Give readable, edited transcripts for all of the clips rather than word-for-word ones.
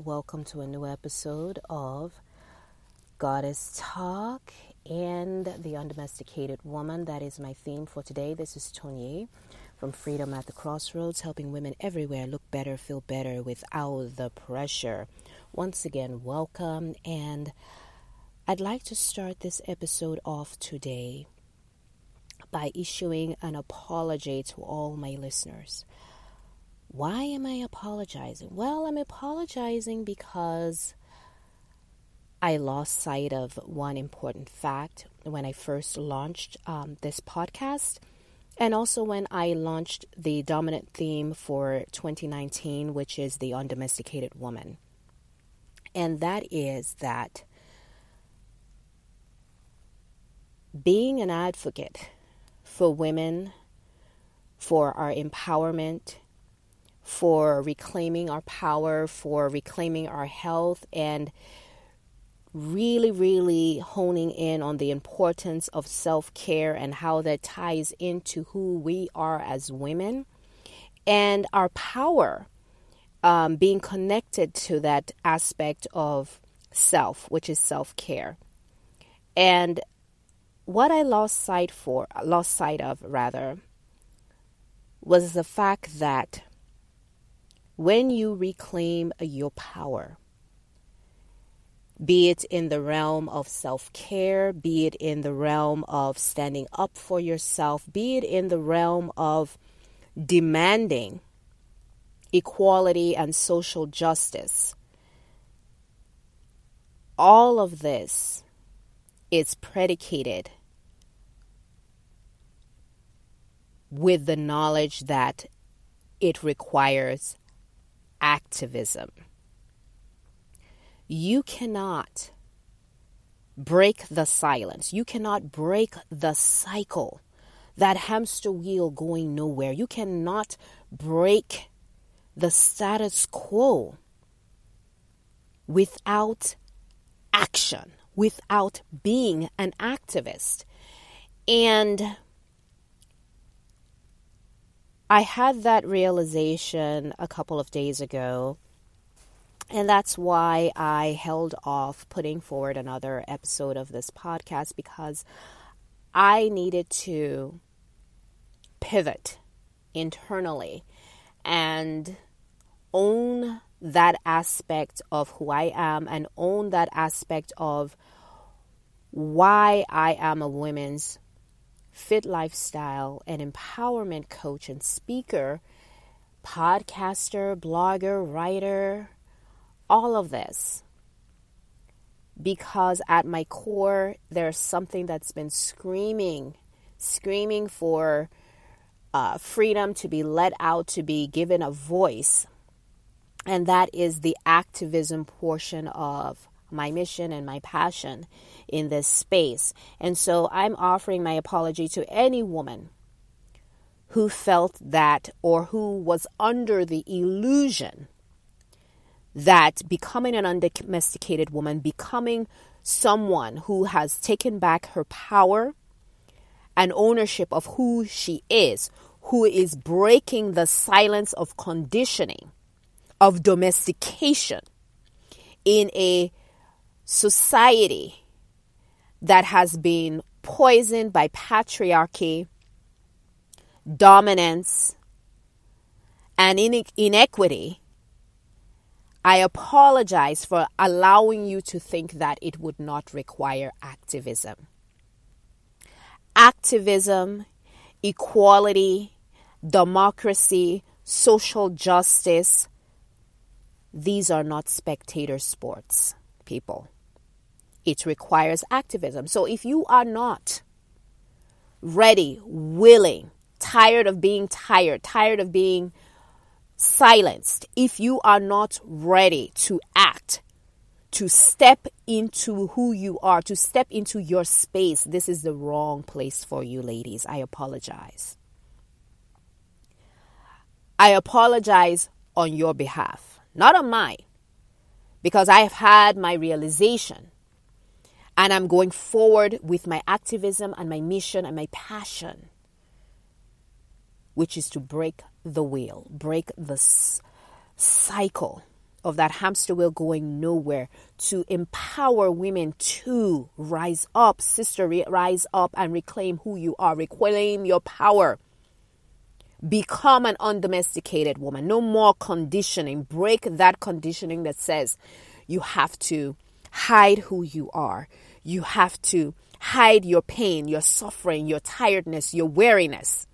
welcome to a new episode of Goddess Talk and the Undomesticated Woman. That is my theme for today. This is Tony from Freedom at the Crossroads, helping women everywhere look better, feel better without the pressure. Once again, welcome, and I'd like to start this episode off today by issuing an apology to all my listeners. Why am I apologizing? Well, I'm apologizing because I lost sight of one important fact when I first launched this podcast, and also when I launched the dominant theme for 2019, which is the Undomesticated Woman. And that is that being an advocate for women, for our empowerment, for reclaiming our power, for reclaiming our health, and really honing in on the importance of self-care and how that ties into who we are as women and our power, being connected to that aspect of self, which is self-care. And what I lost sight of was the fact that when you reclaim your power, be it in the realm of self-care, be it in the realm of standing up for yourself, be it in the realm of demanding equality and social justice, all of this is predicated with the knowledge that it requires activism. You cannot break the silence. You cannot break the cycle, that hamster wheel going nowhere. You cannot break the status quo without action, without being an activist. And I had that realization a couple of days ago, and that's why I held off putting forward another episode of this podcast, because I needed to pivot internally and own that aspect of who I am and own that aspect of why I am a women's fit lifestyle and empowerment coach and speaker, podcaster, blogger, writer, all of this. Because at my core, there's something that's been screaming for freedom to be let out, to be given a voice. And that is the activism portion of my mission and my passion in this space. And so I'm offering my apology to any woman who felt that, or who was under the illusion that becoming an undomesticated woman, becoming someone who has taken back her power and ownership of who she is, who is breaking the silence of conditioning, of domestication in a society that has been poisoned by patriarchy, dominance, and inequity. I apologize for allowing you to think that it would not require activism. Activism, equality, democracy, social justice, these are not spectator sports, people. It requires activism. So if you are not ready, willing, tired of being tired of being silenced, if you are not ready to act, to step into who you are, to step into your space, this is the wrong place for you, ladies. I apologize. I apologize on your behalf, not on mine, because I have had my realization. And I'm going forward with my activism and my mission and my passion, which is to break the wheel, break the cycle of that hamster wheel going nowhere, to empower women to rise up, sister, rise up and reclaim who you are, reclaim your power. Become an undomesticated woman. No more conditioning. Break that conditioning that says you have to hide who you are. You have to hide your pain, your suffering, your tiredness, your weariness.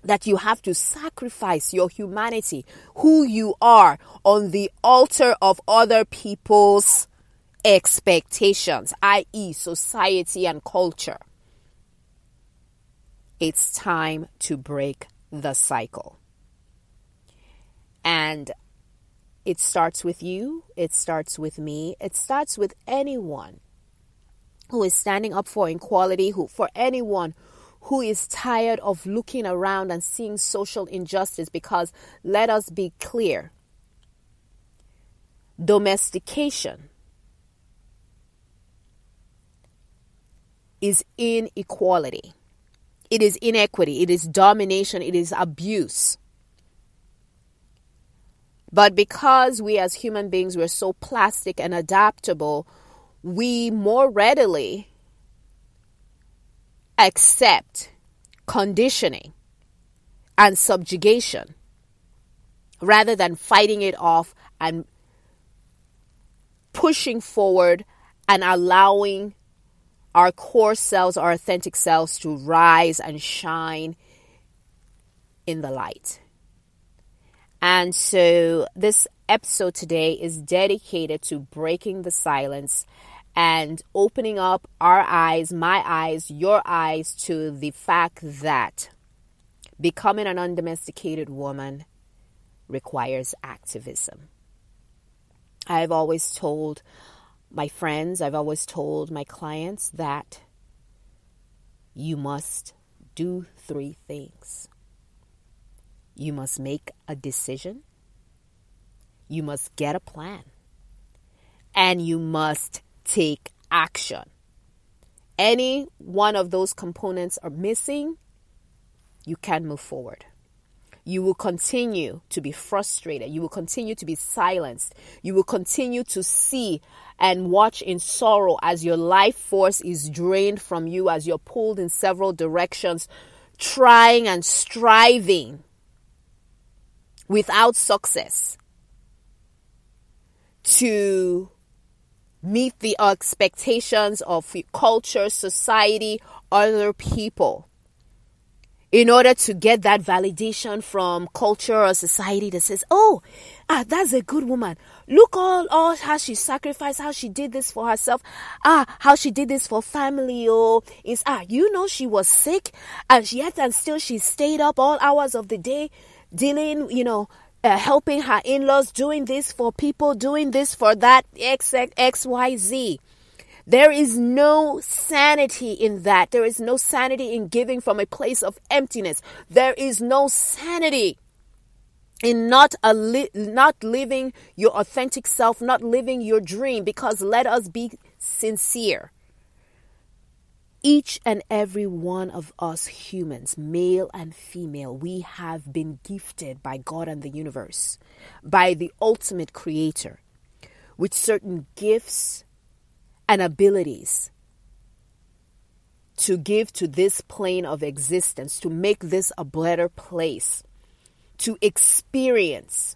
That you have to sacrifice your humanity, who you are, on the altar of other people's expectations, i.e., society and culture. It's time to break the cycle. And it starts with you. It starts with me. It starts with anyone who is standing up for equality, for anyone who is tired of looking around and seeing social injustice. Because let us be clear, domestication is inequality. It is inequity. It is domination. It is abuse. But because we as human beings, we're so plastic and adaptable, we more readily accept conditioning and subjugation rather than fighting it off and pushing forward and allowing our core selves, our authentic selves, to rise and shine in the light. And so this episode today is dedicated to breaking the silence and opening up our eyes, my eyes, your eyes, to the fact that becoming an undomesticated woman requires activism. I've always told my friends, I've always told my clients that you must do 3 things. You must make a decision, you must get a plan, and you must take action. Any one of those components are missing, you can't move forward. You will continue to be frustrated. You will continue to be silenced. You will continue to see and watch in sorrow as your life force is drained from you, as you're pulled in several directions, trying and striving without success to meet the expectations of culture, society, other people, in order to get that validation from culture or society that says, that's a good woman. Look all how she sacrificed, how she did this for herself, how she did this for family. She was sick and still she stayed up all hours of the day dealing, helping her in-laws, doing this for people, doing this for that, XYZ. There is no sanity in that. There is no sanity in giving from a place of emptiness. There is no sanity in not living your authentic self, not living your dream. Because let us be sincere. Each and every one of us humans, male and female, we have been gifted by God and the universe, by the ultimate creator, with certain gifts and abilities to give to this plane of existence, to make this a better place, to experience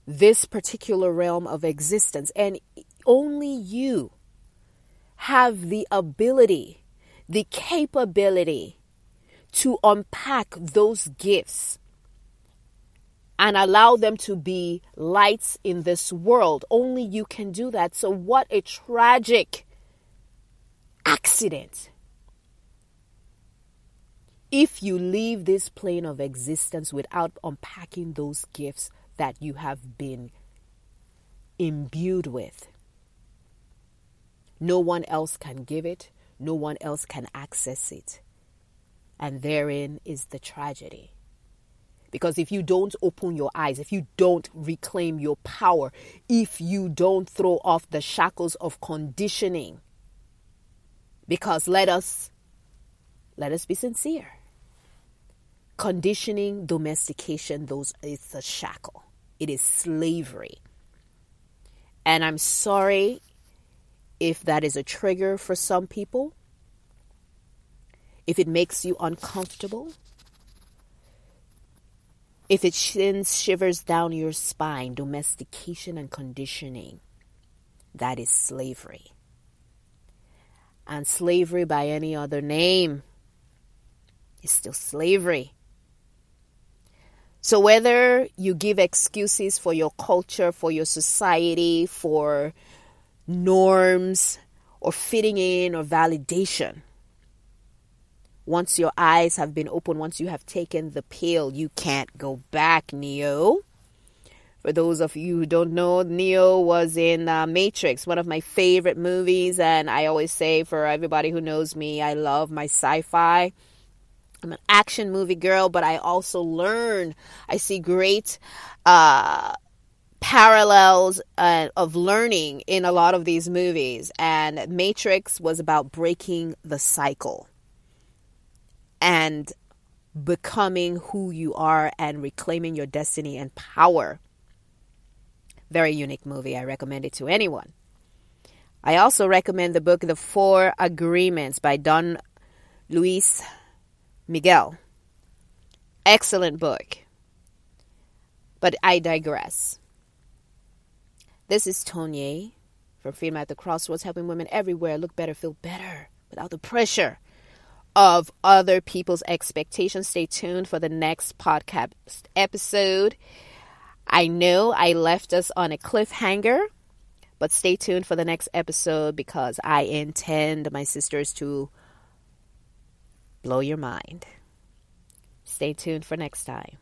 this particular realm of existence. And only you have the ability, the capability to unpack those gifts and allow them to be lights in this world. Only you can do that. So what a tragic accident if you leave this plane of existence without unpacking those gifts that you have been imbued with. No one else can give it. No one else can access it. And therein is the tragedy. Because if you don't open your eyes, if you don't reclaim your power, if you don't throw off the shackles of conditioning, because let us be sincere. Conditioning, domestication, it's a shackle. It is slavery. And I'm sorry if that is a trigger for some people, if it makes you uncomfortable, if it sends shivers down your spine. Domestication and conditioning, that is slavery. And slavery by any other name is still slavery. So whether you give excuses for your culture, for your society, for norms, or fitting in, or validation, once your eyes have been opened, once you have taken the pill, you can't go back, Neo. For those of you who don't know, Neo was in Matrix, one of my favorite movies. And I always say, for everybody who knows me, I love my sci-fi. I'm an action movie girl, but I also learn. I see great parallels of learning in a lot of these movies. And Matrix was about breaking the cycle and becoming who you are and reclaiming your destiny and power. Very unique movie. I recommend it to anyone. I also recommend the book The 4 Agreements by Don Luis Miguel. Excellent book. But I digress. This is Tonya from Freedom at the Crossroads, helping women everywhere look better, feel better, without the pressure of other people's expectations. Stay tuned for the next podcast episode. I know I left us on a cliffhanger, but stay tuned for the next episode because I intend, my sisters, to blow your mind. Stay tuned for next time.